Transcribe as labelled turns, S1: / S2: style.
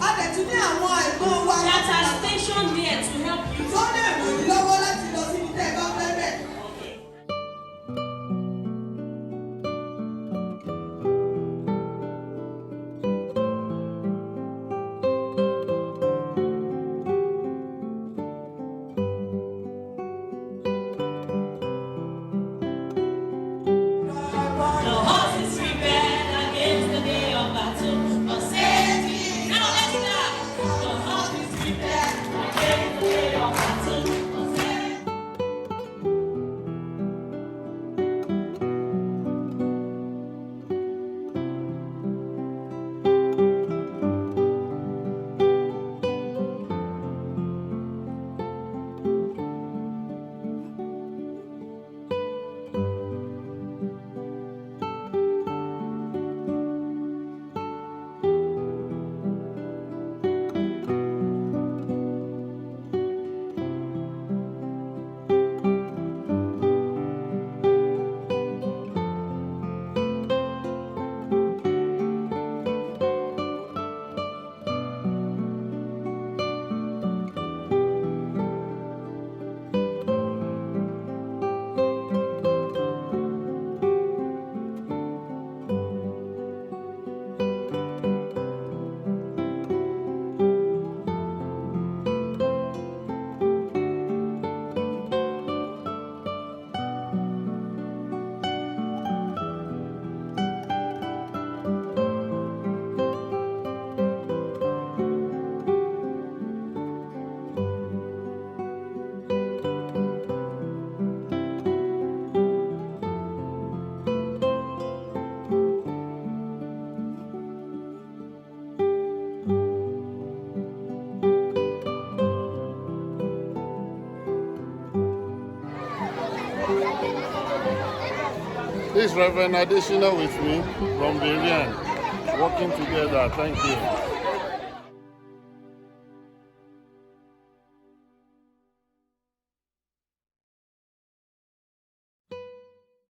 S1: A lè tún ní àwọn ẹ̀gbọ́n wa.
S2: that are stationed there to help you.
S1: Tó lè ràn yín lọ́wọ́ láti lọ síbi tẹ́ ẹ bá fẹ́ bẹ̀.
S2: The horse is prepared against the day of battle. But safety. Now let's start. The horse is prepared against the day of battle. But safety.
S3: This Reverend Adesina with me from Berean, working together. Thank you.